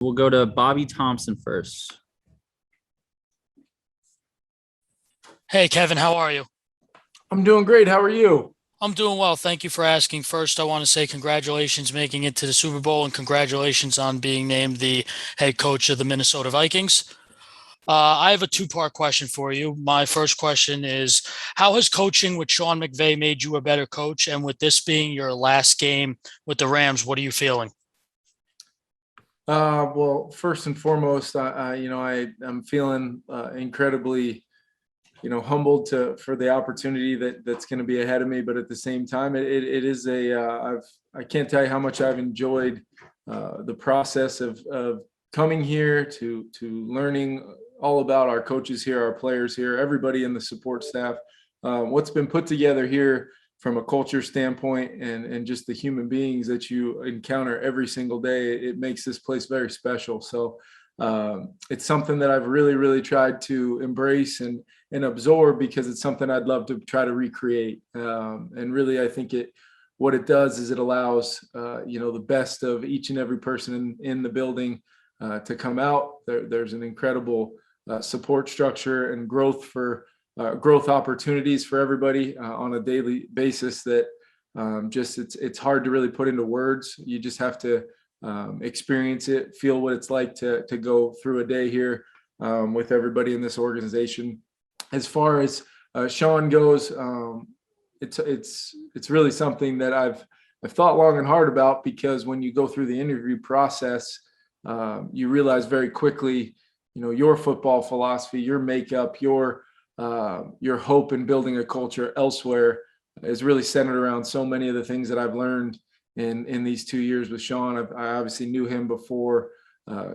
We'll go to Bobby Thompson first. Hey, Kevin, how are you? I'm doing great. How are you? I'm doing well. Thank you for asking. First, I want to say congratulations making it to the Super Bowl and congratulations on being named the head coach of the Minnesota Vikings. I have a two-part question for you. My first question is, how has coaching with Sean McVay made you a better coach? And with this being your last game with the Rams, what are you feeling? Well, first and foremost, I'm feeling incredibly, humbled for the opportunity that's going to be ahead of me. But at the same time, it is I can't tell you how much I've enjoyed the process of coming here to learning all about our coaches here, our players here, everybody in the support staff. What's been put together here from a culture standpoint and just the human beings that you encounter every single day, it makes this place very special. So it's something that I've really, really tried to embrace and absorb, because it's something I'd love to try to recreate. And really, I think what it does is it allows, the best of each and every person in the building to come out. There's an incredible support structure and growth opportunities for everybody on a daily basis that it's hard to really put into words. You just have to experience it, feel what it's like to go through a day here with everybody in this organization. As far as Sean goes, it's really something that I've thought long and hard about, because when you go through the interview process, you realize very quickly, your football philosophy, your makeup, your hope in building a culture elsewhere is really centered around so many of the things that I've learned in these 2 years with Sean. I obviously knew him before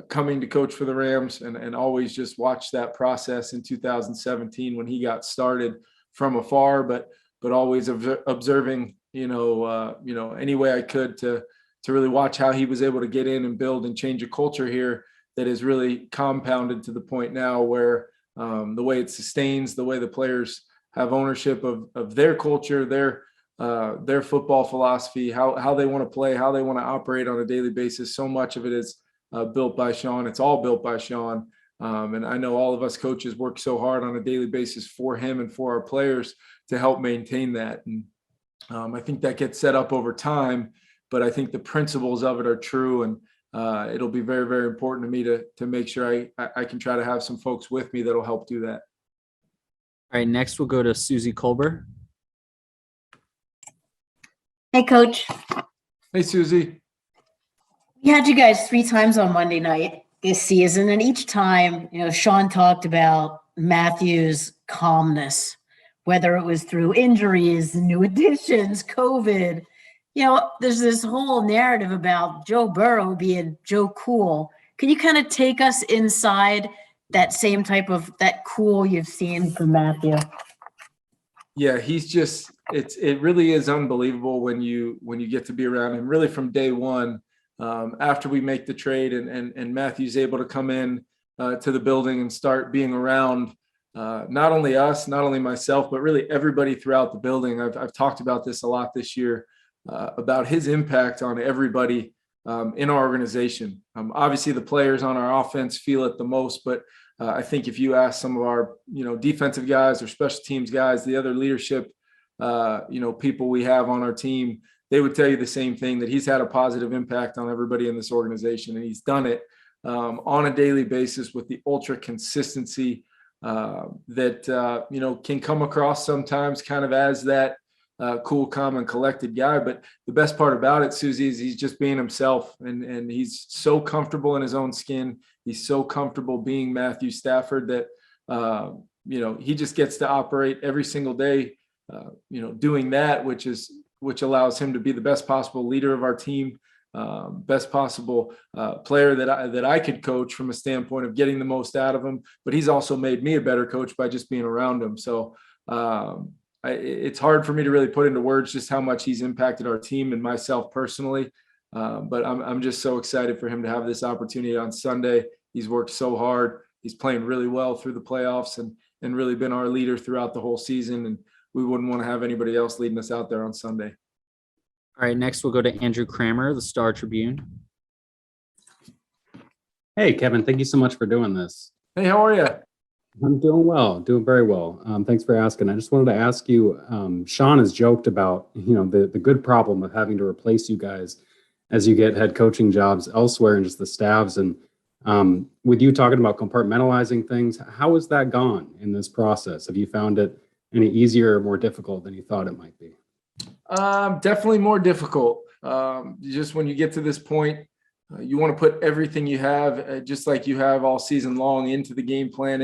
coming to coach for the Rams, and always just watched that process in 2017 when he got started from afar, but always observing, any way I could to really watch how he was able to get in and build and change a culture here that is really compounded to the point now where the way it sustains, the way the players have ownership of their culture, their football philosophy, how they want to play, how they want to operate on a daily basis. So much of it is built by Sean. It's all built by Sean. And I know all of us coaches work so hard on a daily basis for him and for our players to help maintain that. And I think that gets set up over time, but I think the principles of it are true. And it'll be very, very important to me to make sure I can try to have some folks with me that'll help do that. All right, next we'll go to Susie Colbert. Hey, Coach. Hey, Susie. We had you guys 3 times on Monday night this season, and each time, Sean talked about Matthew's calmness, whether it was through injuries, new additions, COVID. There's this whole narrative about Joe Burrow being Joe Cool. Can you kind of take us inside that same type of that cool you've seen from Matthew? Yeah, he's just it really is unbelievable when you get to be around him. Really from day one, after we make the trade and Matthew's able to come in to the building and start being around not only us, not only myself, but really everybody throughout the building. I've talked about this a lot this year. About his impact on everybody in our organization. Obviously, the players on our offense feel it the most, but I think if you ask some of our, defensive guys or special teams guys, the other leadership, people we have on our team, they would tell you the same thing, that he's had a positive impact on everybody in this organization, and he's done it on a daily basis with the ultra consistency that can come across sometimes kind of as that cool, calm, and collected guy. But the best part about it, Susie, is he's just being himself, and he's so comfortable in his own skin. He's so comfortable being Matthew Stafford that he just gets to operate every single day, doing that, which allows him to be the best possible leader of our team, best possible player that I could coach from a standpoint of getting the most out of him. But he's also made me a better coach by just being around him. So it's hard for me to really put into words just how much he's impacted our team and myself personally. But I'm just so excited for him to have this opportunity on Sunday. He's worked so hard. He's playing really well through the playoffs and really been our leader throughout the whole season. And we wouldn't want to have anybody else leading us out there on Sunday. All right, next we'll go to Andrew Kramer, the Star Tribune. Hey, Kevin, thank you so much for doing this. Hey, how are you? I'm doing well, doing very well. Thanks for asking. I just wanted to ask you, Sean has joked about, the good problem of having to replace you guys as you get head coaching jobs elsewhere and just the staffs. And with you talking about compartmentalizing things, how has that gone in this process? Have you found it any easier or more difficult than you thought it might be? Definitely more difficult. Just when you get to this point, you want to put everything you have, just like you have all season long, into the game plan,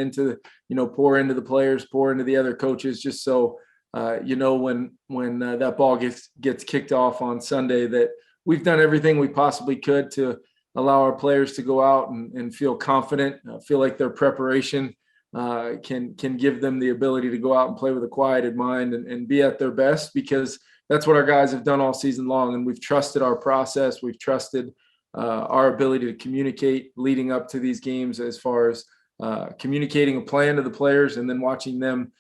pour into the players, pour into the other coaches, just so when that ball gets kicked off on Sunday, that we've done everything we possibly could to allow our players to go out and feel confident, feel like their preparation can give them the ability to go out and play with a quieted mind and be at their best, because that's what our guys have done all season long. And we've trusted our process. We've trusted our ability to communicate leading up to these games, as far as communicating a plan to the players and then watching them,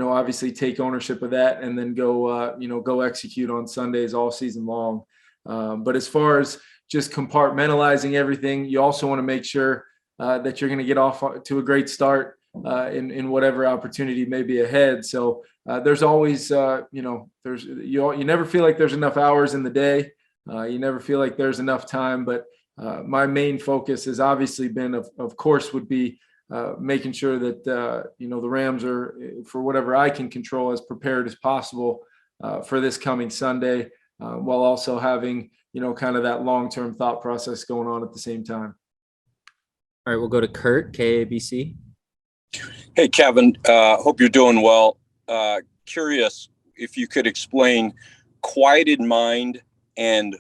obviously take ownership of that and then go execute on Sundays all season long. But as far as just compartmentalizing everything, you also want to make sure that you're going to get off to a great start in whatever opportunity may be ahead. So there's always, you never feel like there's enough hours in the day. You never feel like there's enough time, but my main focus has obviously been, of course, would be making sure that, the Rams are, for whatever I can control, as prepared as possible for this coming Sunday, while also having, kind of that long-term thought process going on at the same time. All right, we'll go to Kurt, KABC. Hey, Kevin, hope you're doing well. Curious if you could explain quieted mind and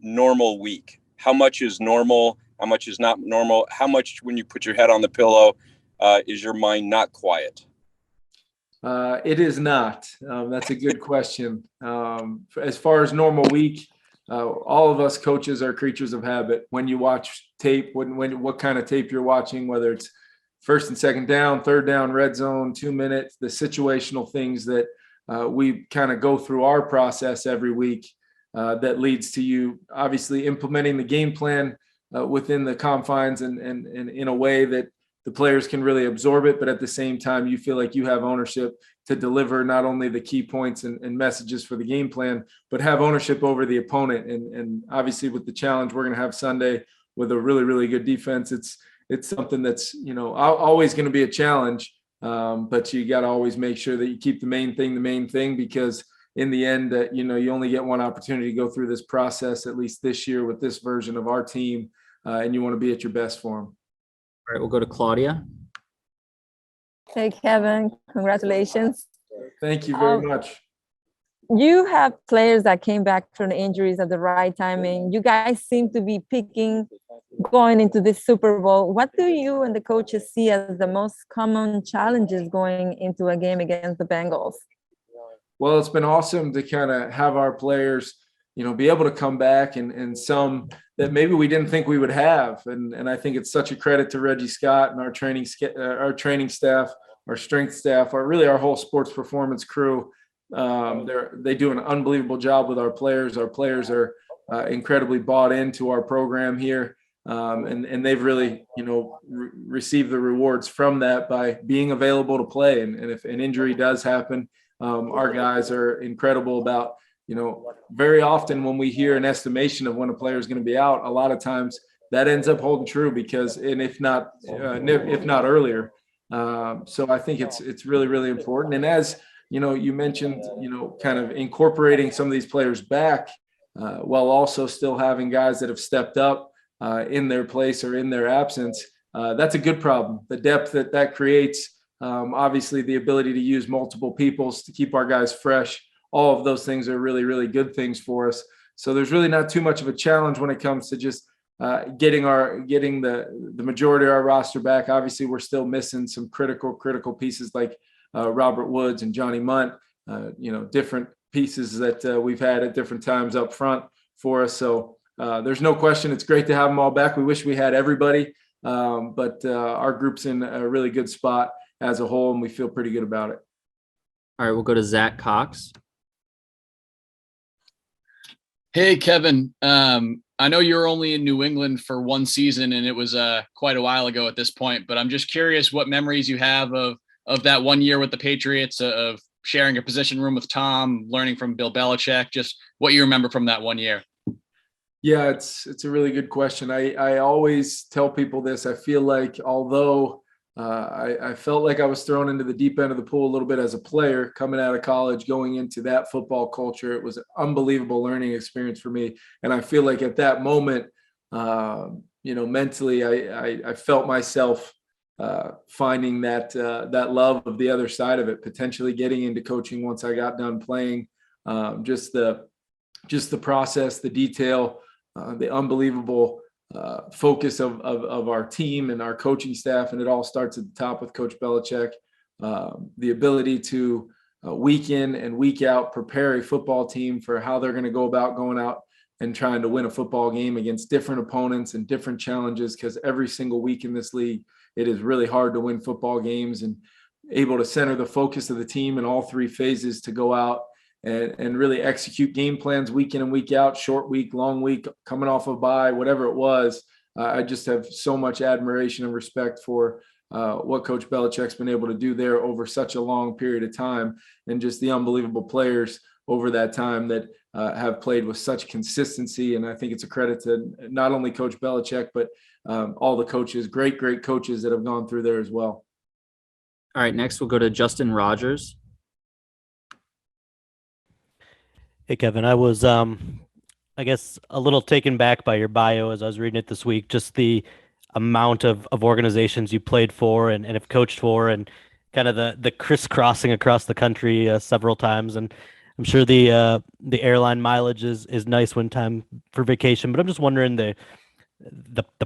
normal week. How much is normal? How much is not normal? How much, when you put your head on the pillow, is your mind not quiet? It is not. That's a good question. As far as normal week, all of us coaches are creatures of habit. When you watch tape, what kind of tape you're watching, whether it's first and second down, third down, red zone, 2 minutes, the situational things that we kind of go through our process every week, that leads to you obviously implementing the game plan within the confines and in a way that the players can really absorb it, but at the same time, you feel like you have ownership to deliver not only the key points and messages for the game plan, but have ownership over the opponent. And obviously with the challenge we're going to have Sunday with a really, really good defense, it's something that's, always going to be a challenge, but you got to always make sure that you keep the main thing, because in the end, you only get one opportunity to go through this process, at least this year with this version of our team, and you want to be at your best for them. All right, we'll go to Claudia. Hey, Kevin, congratulations. Thank you very much. You have players that came back from injuries at the right timing. You guys seem to be picking going into this Super Bowl. What do you and the coaches see as the most common challenges going into a game against the Bengals? Well, it's been awesome to kind of have our players, be able to come back and some that maybe we didn't think we would have. And I think it's such a credit to Reggie Scott and our training staff, our strength staff, our whole sports performance crew. They do an unbelievable job with our players. Our players are incredibly bought into our program here. And they've really, received the rewards from that by being available to play. And if an injury does happen, our guys are incredible about, very often when we hear an estimation of when a player is going to be out, a lot of times that ends up holding true if not earlier. So I think it's really, really important. And as, you mentioned, kind of incorporating some of these players back while also still having guys that have stepped up in their place or in their absence. That's a good problem. The depth that creates, obviously the ability to use multiple peoples to keep our guys fresh. All of those things are really, really good things for us. So there's really not too much of a challenge when it comes to just getting the majority of our roster back. Obviously, we're still missing some critical pieces like Robert Woods and Johnny Munt, different pieces that we've had at different times up front for us. So there's no question it's great to have them all back. We wish we had everybody, but our group's in a really good spot as a whole, and we feel pretty good about it. All right, we'll go to Zach Cox. Hey, Kevin. I know you're only in New England for one season, and it was quite a while ago at this point, but I'm just curious what memories you have of that 1 year with the Patriots, of sharing a position room with Tom, learning from Bill Belichick, just what you remember from that 1 year. Yeah, it's a really good question. I always tell people this. I feel like although I felt like I was thrown into the deep end of the pool a little bit as a player coming out of college, going into that football culture, it was an unbelievable learning experience for me. And I feel like at that moment, mentally, I felt myself finding that love of the other side of it, potentially getting into coaching once I got done playing. Just the process, the detail, the unbelievable focus of our team and our coaching staff. And it all starts at the top with Coach Belichick. The ability to week in and week out prepare a football team for how they're going to go about going out and trying to win a football game against different opponents and different challenges, because every single week in this league, it is really hard to win football games, and able to center the focus of the team in all three phases to go out and really execute game plans week in and week out, short week, long week, coming off a bye, whatever it was. I just have so much admiration and respect for what Coach Belichick's been able to do there over such a long period of time, and just the unbelievable players over that time that have played with such consistency. And I think it's a credit to not only Coach Belichick, but all the coaches, great coaches that have gone through there as well. All right, next we'll go to Justin Rogers. Hey, Kevin, I was, I guess, a little taken back by your bio as I was reading it this week, just the amount of organizations you played for and have coached for, and kind of the crisscrossing across the country several times. And I'm sure the airline mileage is nice one time for vacation, but I'm just wondering the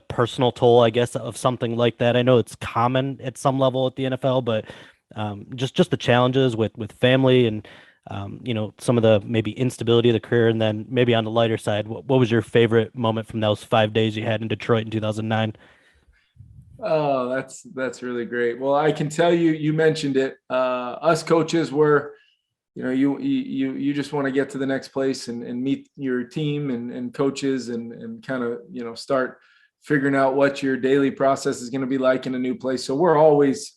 personal toll, I guess, of something like that. I know it's common at some level at the NFL, but just the challenges with family and some of the maybe instability of the career. And then maybe on the lighter side, what was your favorite moment from those 5 days you had in Detroit in 2009? Oh, that's really great. Well, I can tell you, you mentioned it. Us coaches were, you just want to get to the next place and meet your team and coaches and kind of, start figuring out what your daily process is going to be like in a new place. So we're always,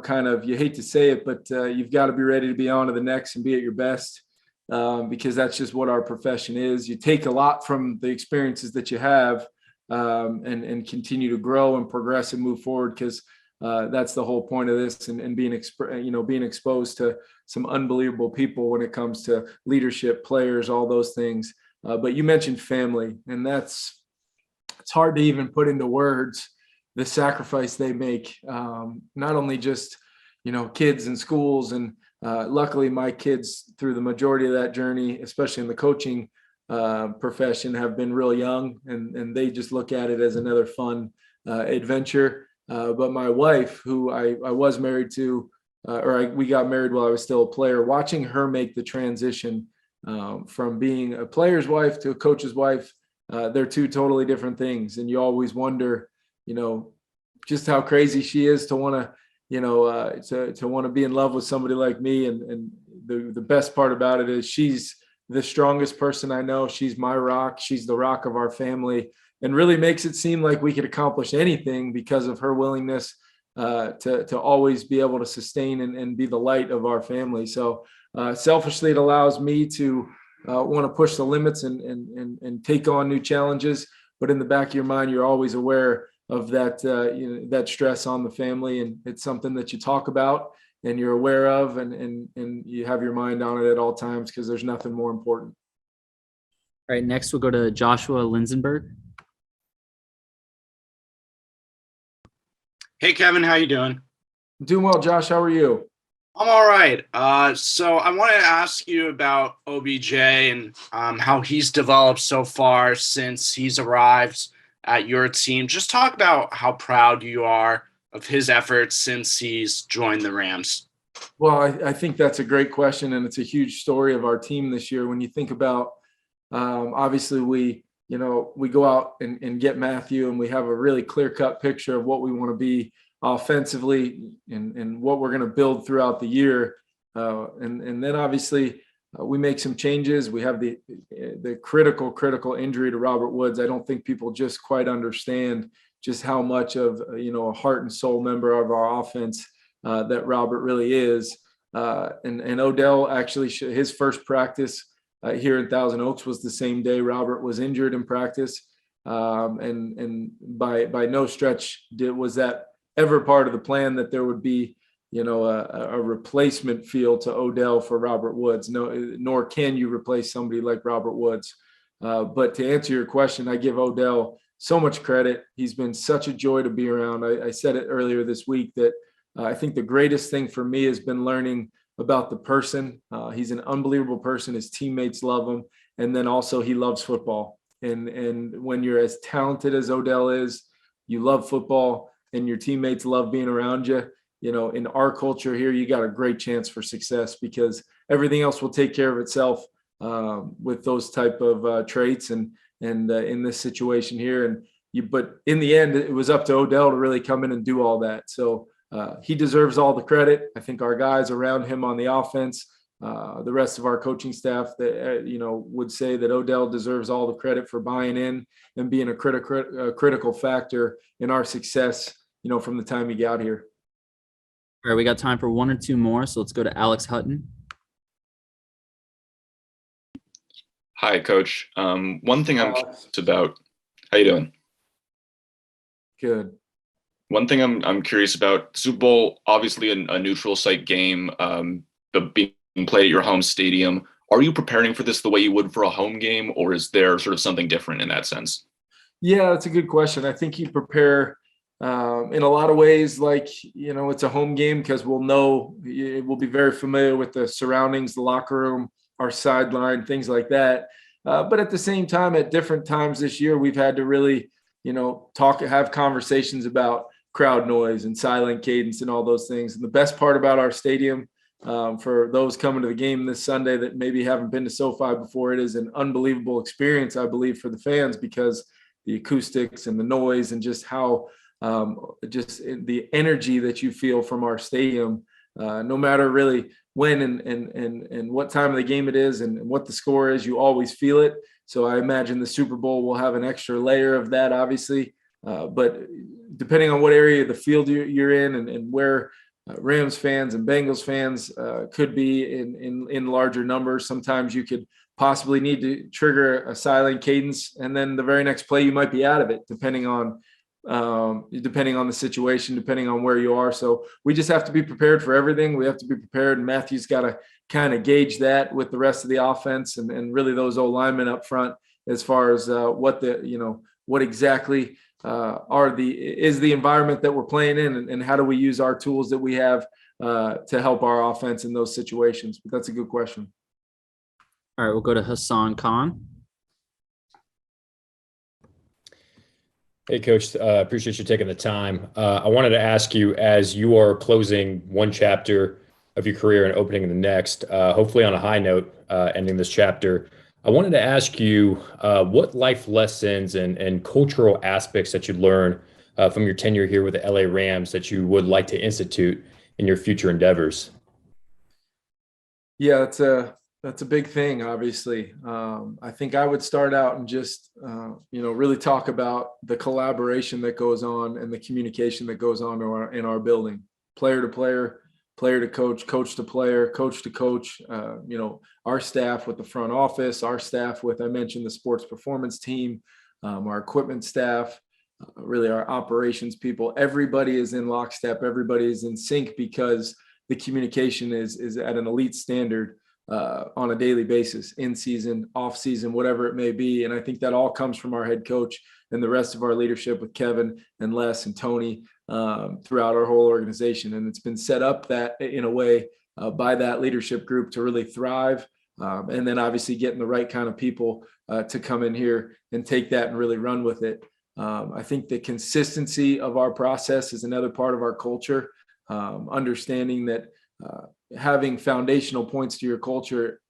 kind of, you hate to say it, but you've got to be ready to be on to the next and be at your best, because that's just what our profession is. You take a lot from the experiences that you have, and continue to grow and progress and move forward, because that's the whole point of this, and being exposed to some unbelievable people when it comes to leadership, players, all those things. But you mentioned family, and it's hard to even put into words the sacrifice they make. Not only just, kids and schools, and luckily my kids through the majority of that journey, especially in the coaching profession, have been real young, and they just look at it as another fun adventure. But my wife, who I was married to, we got married while I was still a player, watching her make the transition from being a player's wife to a coach's wife, they're two totally different things. And you always wonder, just how crazy she is to want to, to want to be in love with somebody like me. And the best part about it is she's the strongest person I know. She's my rock. She's the rock of our family, and really makes it seem like we could accomplish anything because of her willingness to always be able to sustain and be the light of our family. So selfishly, it allows me to want to push the limits and take on new challenges. But in the back of your mind, you're always aware of that, that stress on the family. And it's something that you talk about and you're aware of, and you have your mind on it at all times, because there's nothing more important. All right, next we'll go to Joshua Lindsenberg. Hey, Kevin, how you doing? Doing well, Josh. How are you? I'm all right. So I wanted to ask you about OBJ and how he's developed so far since he's arrived at your team. Just talk about how proud you are of his efforts since he's joined the Rams. Well, I think that's a great question, and it's a huge story of our team this year. When you think about, obviously we go out and get Matthew, and we have a really clear-cut picture of what we want to be offensively and what we're going to build throughout the year. And then obviously we make some changes. We have the critical injury to Robert Woods. I don't think people just quite understand just how much of, a heart and soul member of our offense that Robert really is. And Odell actually, his first practice here in Thousand Oaks was the same day Robert was injured in practice. And by no stretch was that ever part of the plan that there would be, a replacement feel to Odell for Robert Woods. No, nor can you replace somebody like Robert Woods. But to answer your question, I give Odell so much credit. He's been such a joy to be around. I said it earlier this week that I think the greatest thing for me has been learning about the person. He's an unbelievable person. His teammates love him. And then also he loves football. And when you're as talented as Odell is, you love football and your teammates love being around you. In our culture here, you got a great chance for success because everything else will take care of itself with those type of traits and in this situation here. But in the end, it was up to Odell to really come in and do all that. So he deserves all the credit. I think our guys around him on the offense, the rest of our coaching staff that, would say that Odell deserves all the credit for buying in and being a critical factor in our success, from the time he got here. All right, we got time for one or two more, so let's go to Alex Hutton. Hi, Coach. One thing I'm curious about. How you doing? Good. One thing I'm curious about. Super Bowl, obviously a neutral site game, being played at your home stadium. Are you preparing for this the way you would for a home game, or is there sort of something different in that sense? Yeah, that's a good question. I think you prepare in a lot of ways, like, it's a home game because we'll be very familiar with the surroundings, the locker room, our sideline, things like that. But at the same time, at different times this year, we've had to really, have conversations about crowd noise and silent cadence and all those things. And the best part about our stadium, for those coming to the game this Sunday that maybe haven't been to SoFi before, it is an unbelievable experience, I believe, for the fans because the acoustics and the noise and just how just the energy that you feel from our stadium, no matter really when and what time of the game it is and what the score is, you always feel it. So I imagine the Super Bowl will have an extra layer of that, obviously. But depending on what area of the field you're in and where Rams fans and Bengals fans could be in larger numbers, sometimes you could possibly need to trigger a silent cadence, and then the very next play you might be out of it, depending on the situation, depending on where you are. So we just have to be prepared for everything. We have to be prepared, and Matthew's got to kind of gauge that with the rest of the offense and really those old linemen up front as far as what exactly is the environment that we're playing in and how do we use our tools that we have to help our offense in those situations. But that's a good question. All right, we'll go to Hassan Khan. Hey, Coach, appreciate you taking the time. I wanted to ask you, as you are closing one chapter of your career and opening the next, hopefully on a high note, ending this chapter, I wanted to ask you what life lessons and cultural aspects that you learned from your tenure here with the LA Rams that you would like to institute in your future endeavors. Yeah, that's a big thing, obviously. I think I would start out and just, really talk about the collaboration that goes on and the communication that goes on in our building, player to player, player to coach, coach to player, coach to coach, our staff with the front office, our staff with, I mentioned, the sports performance team, our equipment staff, really our operations people. Everybody is in lockstep. Everybody is in sync because the communication is at an elite standard on a daily basis, in season, off season, whatever it may be. And I think that all comes from our head coach and the rest of our leadership with Kevin and Les and Tony throughout our whole organization. And it's been set up that in a way by that leadership group to really thrive. And then obviously getting the right kind of people to come in here and take that and really run with it. I think the consistency of our process is another part of our culture. Understanding that having foundational points to your culture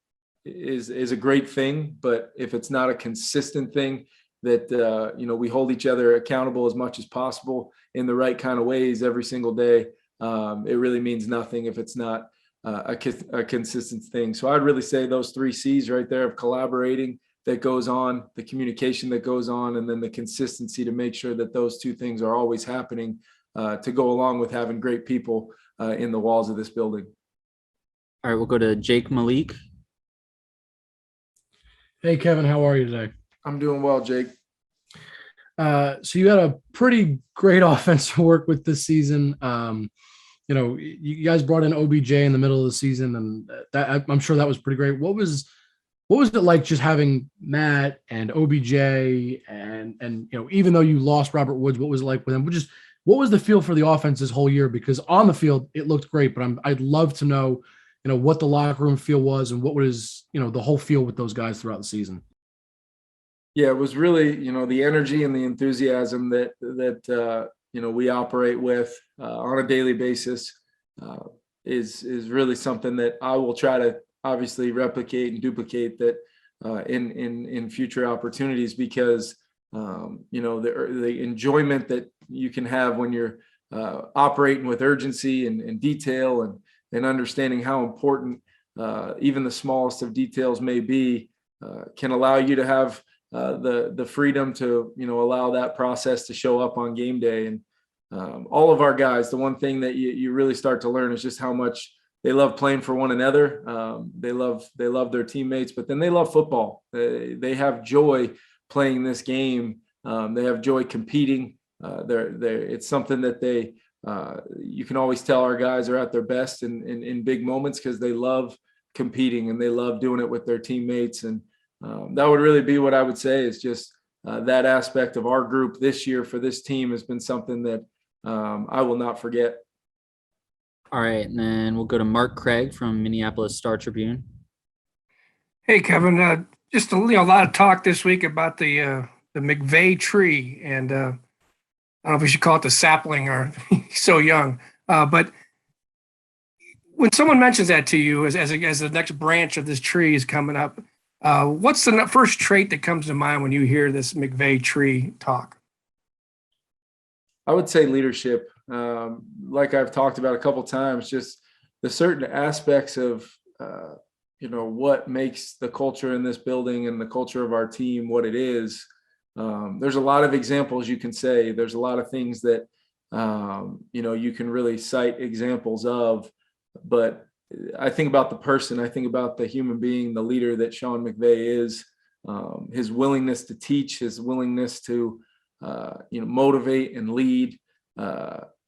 is a great thing, but if it's not a consistent thing, that we hold each other accountable as much as possible in the right kind of ways every single day, it really means nothing if it's not a consistent thing. So I'd really say those 3 C's right there of collaborating that goes on, the communication that goes on, and then the consistency to make sure that those 2 things are always happening to go along with having great people in the walls of this building. All right, we'll go to Jake Malik. Hey, Kevin, how are you today? I'm doing well, Jake. So you had a pretty great offense to work with this season. You guys brought in OBJ in the middle of the season, and that, I'm sure that was pretty great. What was it like just having Matt and OBJ and even though you lost Robert Woods, what was it like with him? What was the feel for the offense this whole year? Because on the field it looked great, but I'd love to know, what the locker room feel was and what was, the whole feel with those guys throughout the season. Yeah, it was really, the energy and the enthusiasm that we operate with on a daily basis is really something that I will try to obviously replicate and duplicate that in future opportunities, because the enjoyment that you can have when you're operating with urgency and detail and understanding how important even the smallest of details may be can allow you to have the freedom to allow that process to show up on game day. And all of our guys, the one thing that you really start to learn is just how much they love playing for one another. They love their teammates, but then they love football. They have joy playing this game. They have joy competing. It's something that you can always tell our guys are at their best in big moments because they love competing and they love doing it with their teammates. And that would really be what I would say is just that aspect of our group this year for this team has been something that I will not forget. All right, and then we'll go to Mark Craig from Minneapolis Star Tribune. Hey, Kevin. Just a lot of talk this week about the McVay tree, and I don't know if we should call it the sapling or so young. But when someone mentions that to you as the next branch of this tree is coming up, what's the first trait that comes to mind when you hear this McVay tree talk? I would say leadership. Like I've talked about a couple of times, just the certain aspects of, what makes the culture in this building and the culture of our team what it is. There's a lot of examples you can say. There's a lot of things that, you can really cite examples of. But I think about the person. I think about the human being, the leader that Sean McVay is, his willingness to teach, his willingness to motivate and lead.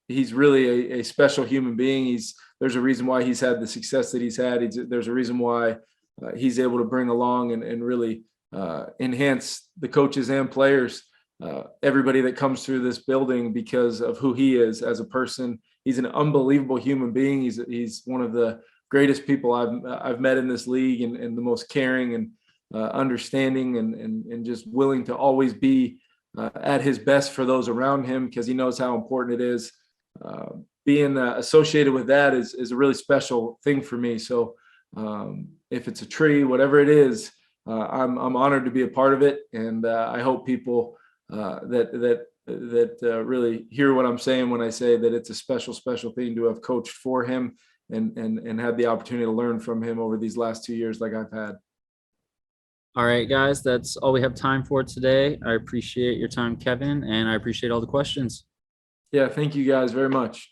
He's really a special human being. There's a reason why he's had the success that he's had. There's a reason why he's able to bring along and really enhance the coaches and players, everybody that comes through this building because of who he is as a person. He's an unbelievable human being. He's one of the greatest people I've met in this league, and the most caring and understanding and just willing to always be at his best for those around him, because he knows how important it is. Being associated with that is a really special thing for me. So if it's a tree, whatever it is, I'm honored to be a part of it. And I hope people that really hear what I'm saying when I say that it's a special thing to have coached for him and had the opportunity to learn from him over these last 2 years like I've had. All right, guys, that's all we have time for today. I appreciate your time, Kevin, and I appreciate all the questions. Yeah, thank you guys very much.